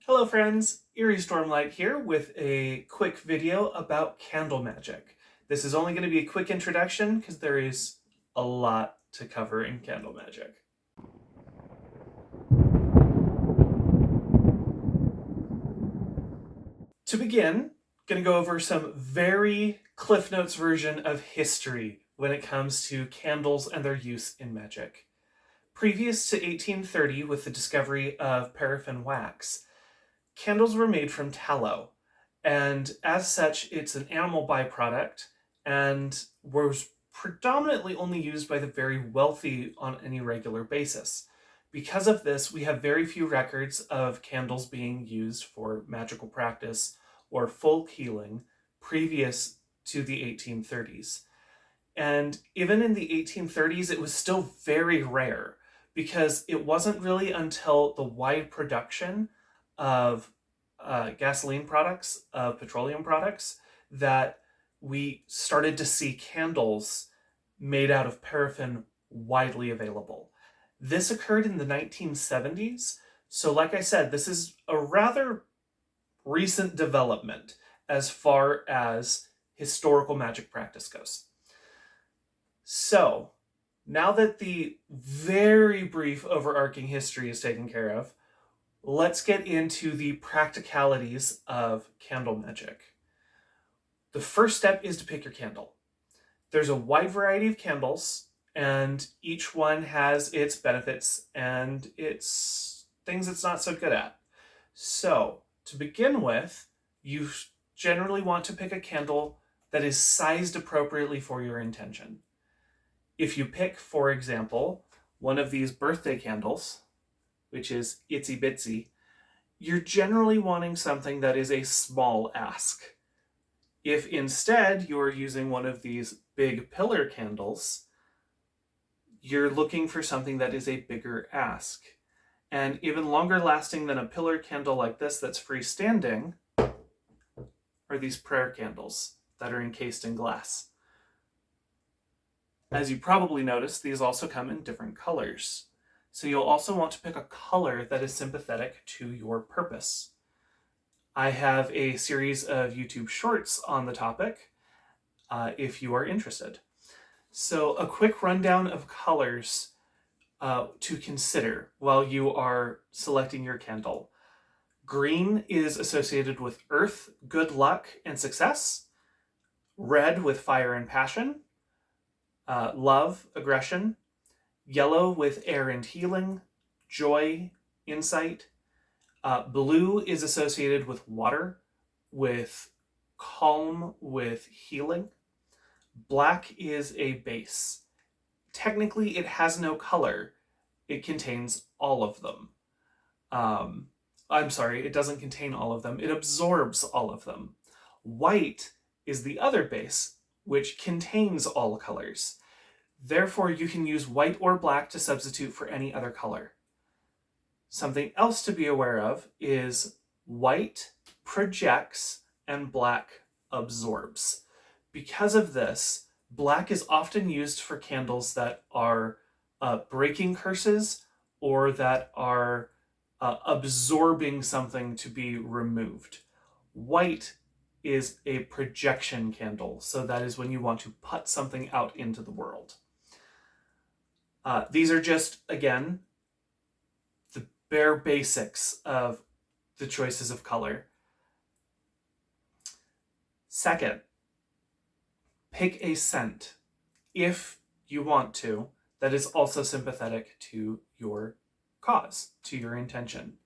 Hello friends, Eerie Stormlight here with a quick video about candle magic. This is only going to be a quick introduction because there is a lot to cover in candle magic. To begin, going to go over some very Cliff Notes version of history when it comes to candles and their use in magic. Previous to 1830, with the discovery of paraffin wax, candles were made from tallow, and as such, it's an animal byproduct and was predominantly only used by the very wealthy on any regular basis. Because of this, we have very few records of candles being used for magical practice or folk healing previous to the 1830s. And even in the 1830s, it was still very rare because it wasn't really until the wide production of gasoline products, of petroleum products, that we started to see candles made out of paraffin widely available. This occurred in the 1970s. So like I said, this is a rather recent development as far as historical magic practice goes. So, now that the very brief overarching history is taken care of, let's get into the practicalities of candle magic. The first step is to pick your candle. There's a wide variety of candles, and each one has its benefits and its things it's not so good at. So, to begin with, you generally want to pick a candle that is sized appropriately for your intention. If you pick, for example, one of these birthday candles, which is itsy bitsy, you're generally wanting something that is a small ask. If instead you're using one of these big pillar candles, you're looking for something that is a bigger ask. And even longer lasting than a pillar candle like this that's freestanding are these prayer candles that are encased in glass. As you probably noticed, these also come in different colors. So you'll also want to pick a color that is sympathetic to your purpose. I have a series of YouTube shorts on the topic, if you are interested. So a quick rundown of colors to consider while you are selecting your candle. Green is associated with earth, good luck, and success. Red with fire and passion. Love, aggression. Yellow with air and healing, joy, insight. Blue is associated with water, with calm, with healing. Black is a base. Technically, it has no color. It contains all of them. I'm sorry, it doesn't contain all of them. It absorbs all of them. White is the other base, which contains all colors. Therefore, you can use white or black to substitute for any other color. Something else to be aware of is white projects and black absorbs. Because of this, black is often used for candles that are breaking curses or that are absorbing something to be removed. White is a projection candle, so that is when you want to put something out into the world. These are just, again, the bare basics of the choices of color. Second, pick a scent, if you want to, that is also sympathetic to your cause, to your intention.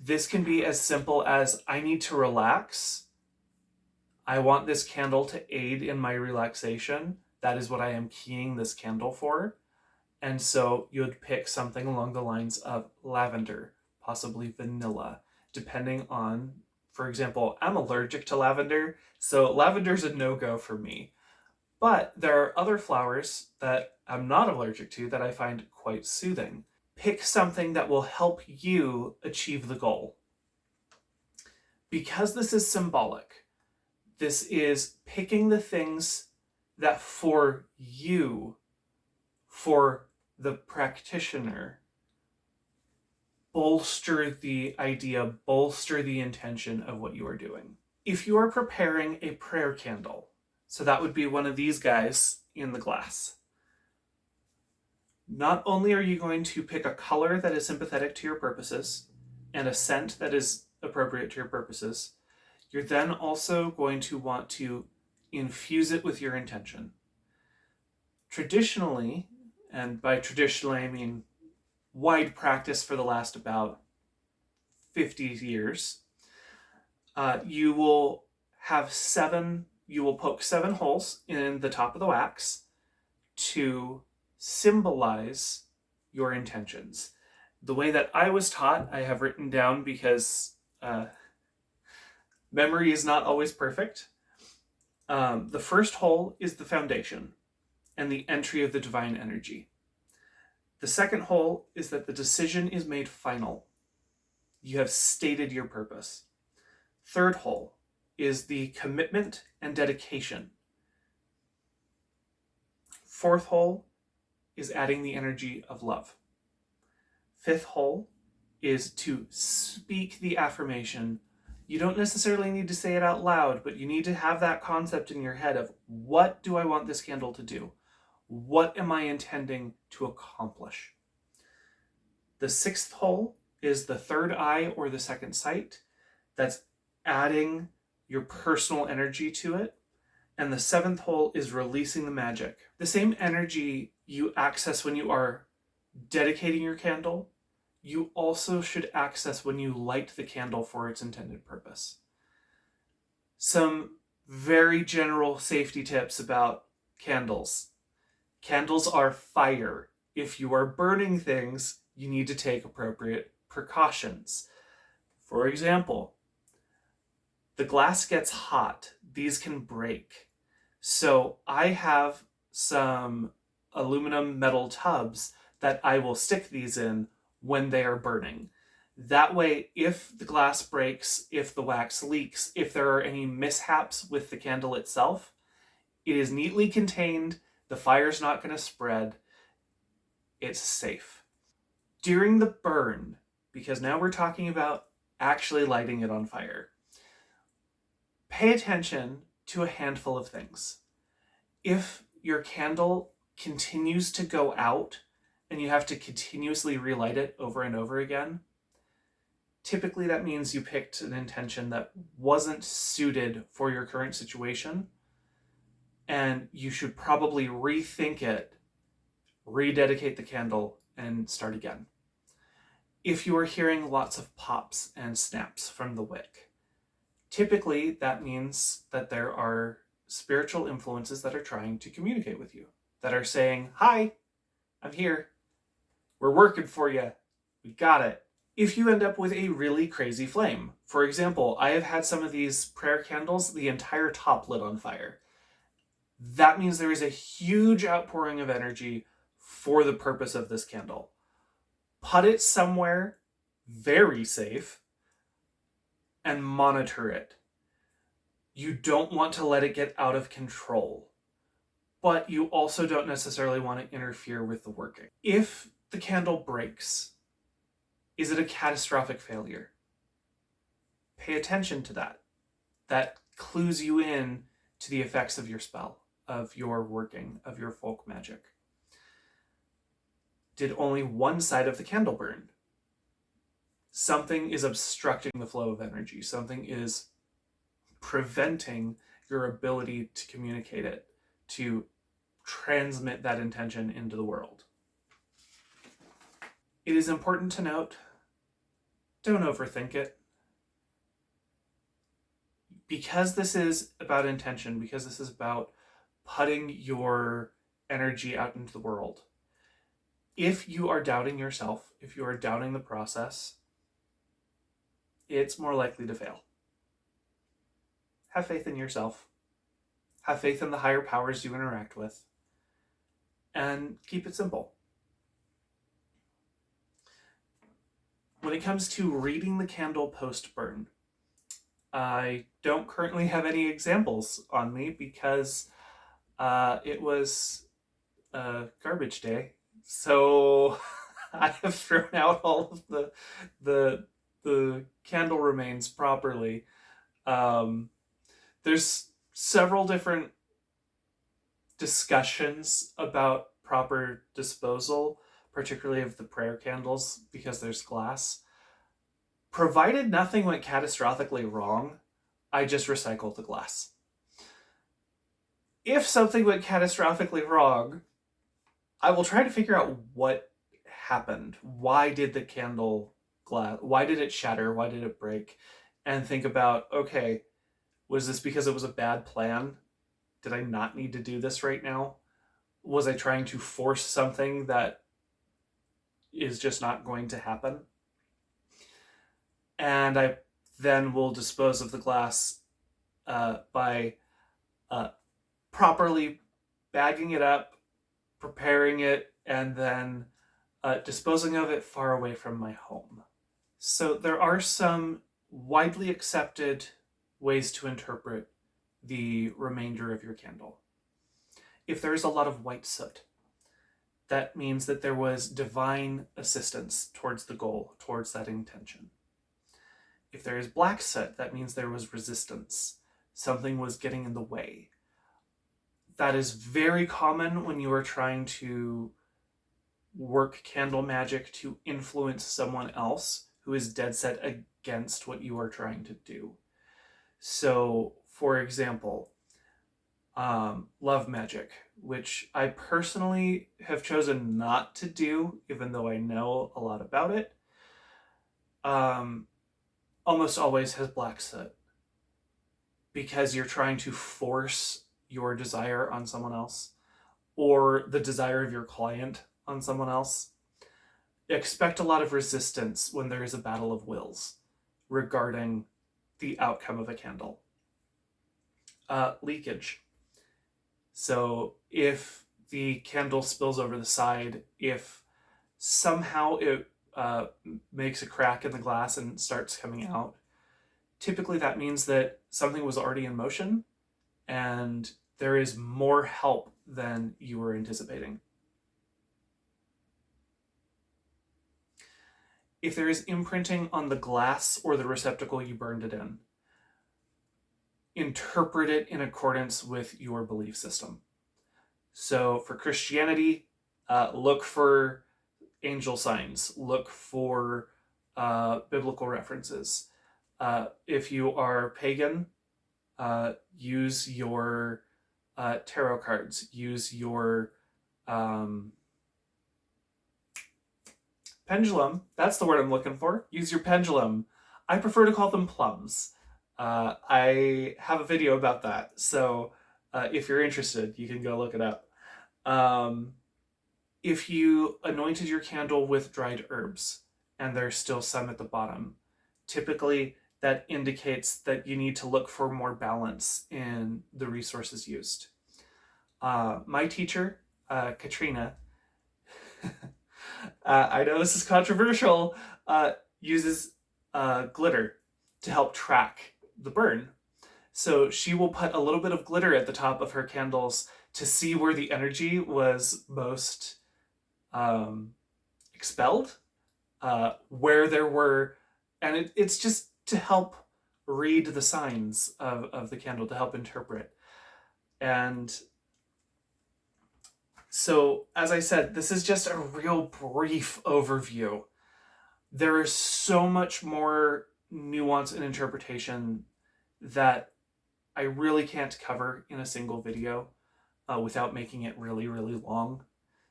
This can be as simple as, I need to relax. I want this candle to aid in my relaxation. That is what I am keying this candle for. And so you'd pick something along the lines of lavender, possibly vanilla, depending on, for example, I'm allergic to lavender, so lavender's a no-go for me. But there are other flowers that I'm not allergic to that I find quite soothing. Pick something that will help you achieve the goal. Because this is symbolic, this is picking the things that for you, for the practitioner, bolster the idea, bolster the intention of what you are doing. If you are preparing a prayer candle, so that would be one of these guys in the glass, not only are you going to pick a color that is sympathetic to your purposes and a scent that is appropriate to your purposes, you're then also going to want to infuse it with your intention. Traditionally, and by traditionally I mean wide practice for the last about 50 years, you will poke 7 holes in the top of the wax to symbolize your intentions. The way that I was taught, I have written down because memory is not always perfect. The first hole is the foundation and the entry of the divine energy. The second hole is that the decision is made final. You have stated your purpose. Third hole is the commitment and dedication. Fourth hole is adding the energy of love. Fifth hole is to speak the affirmation. You don't necessarily need to say it out loud, but you need to have that concept in your head of, what do I want this candle to do? What am I intending to accomplish? The sixth hole is the third eye or the second sight. That's adding your personal energy to it. And the seventh hole is releasing the magic. The same energy you access when you are dedicating your candle, you also should access when you light the candle for its intended purpose. Some very general safety tips about candles. Candles are fire. If you are burning things, you need to take appropriate precautions. For example, the glass gets hot. These can break. So I have some aluminum metal tubs that I will stick these in when they are burning. That way, if the glass breaks, if the wax leaks, if there are any mishaps with the candle itself, it is neatly contained. The fire's not going to spread. It's safe. During the burn, because now we're talking about actually lighting it on fire, pay attention to a handful of things. If your candle continues to go out and you have to continuously relight it over and over again, typically that means you picked an intention that wasn't suited for your current situation, and you should probably rethink it, rededicate the candle, and start again. If you are hearing lots of pops and snaps from the wick, typically that means that there are spiritual influences that are trying to communicate with you, that are saying, "Hi, I'm here. We're working for you. We got it." If you end up with a really crazy flame, for example, I have had some of these prayer candles, the entire top lit on fire. That means there is a huge outpouring of energy for the purpose of this candle. Put it somewhere very safe and monitor it. You don't want to let it get out of control, but you also don't necessarily want to interfere with the working. If the candle breaks, is it a catastrophic failure? Pay attention to that. That clues you in to the effects of your spell, of your working, of your folk magic. Did only one side of the candle burn? Something is obstructing the flow of energy. Something is preventing your ability to communicate it, to transmit that intention into the world. It is important to note, don't overthink it. Because this is about intention, because this is about putting your energy out into the world, if you are doubting yourself, if you are doubting the process, it's more likely to fail. Have faith in yourself. Have faith in the higher powers you interact with. And keep it simple. When it comes to reading the candle post-burn, I don't currently have any examples on me because it was a garbage day. So I have thrown out all of the the candle remains properly. Um, there's several different discussions about proper disposal, particularly of the prayer candles, because there's glass. Provided nothing went catastrophically wrong, I just recycle the glass. If something went catastrophically wrong, I will try to figure out what happened. Why did the candle glass, why did it shatter? Why did it break? And think about, okay, was this because it was a bad plan? Did I not need to do this right now? Was I trying to force something that is just not going to happen? And I then will dispose of the glass by uh, properly bagging it up, preparing it, and then disposing of it far away from my home. So there are some widely accepted ways to interpret the remainder of your candle. If there is a lot of white soot, that means that there was divine assistance towards the goal, towards that intention. If there is black soot, that means there was resistance. Something was getting in the way. That is very common when you are trying to work candle magic to influence someone else who is dead set against what you are trying to do. So, for example, love magic, which I personally have chosen not to do, even though I know a lot about it, almost always has black soot because you're trying to force your desire on someone else or the desire of your client on someone else. Expect a lot of resistance when there is a battle of wills regarding the outcome of a candle. Leakage. So if the candle spills over the side, if somehow it makes a crack in the glass and starts coming out, typically that means that something was already in motion and there is more help than you were anticipating. If there is imprinting on the glass or the receptacle you burned it in, interpret it in accordance with your belief system. So for Christianity, look for angel signs, look for biblical references. If you are pagan, use your tarot cards, use your pendulum. That's the word I'm looking for. Use your pendulum. I prefer to call them plums. I have a video about that, so if you're interested, you can go look it up. If you anointed your candle with dried herbs and there's still some at the bottom, typically that indicates that you need to look for more balance in the resources used. My teacher, Katrina, I know this is controversial, uses glitter to help track the burn. So she will put a little bit of glitter at the top of her candles to see where the energy was most expelled, where there were, and it's just to help read the signs of the candle, to help interpret. And so, as I said, this is just a real brief overview. There is so much more nuance and interpretation that I really can't cover in a single video without making it really, really long.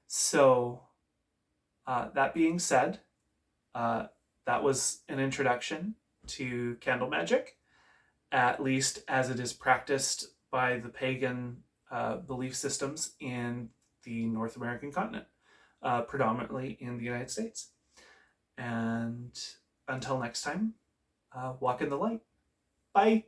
So, that being said, that was an introduction to candle magic, at least as it is practiced by the pagan belief systems in the North American continent, predominantly in the United States. And until next time, walk in the light. Bye.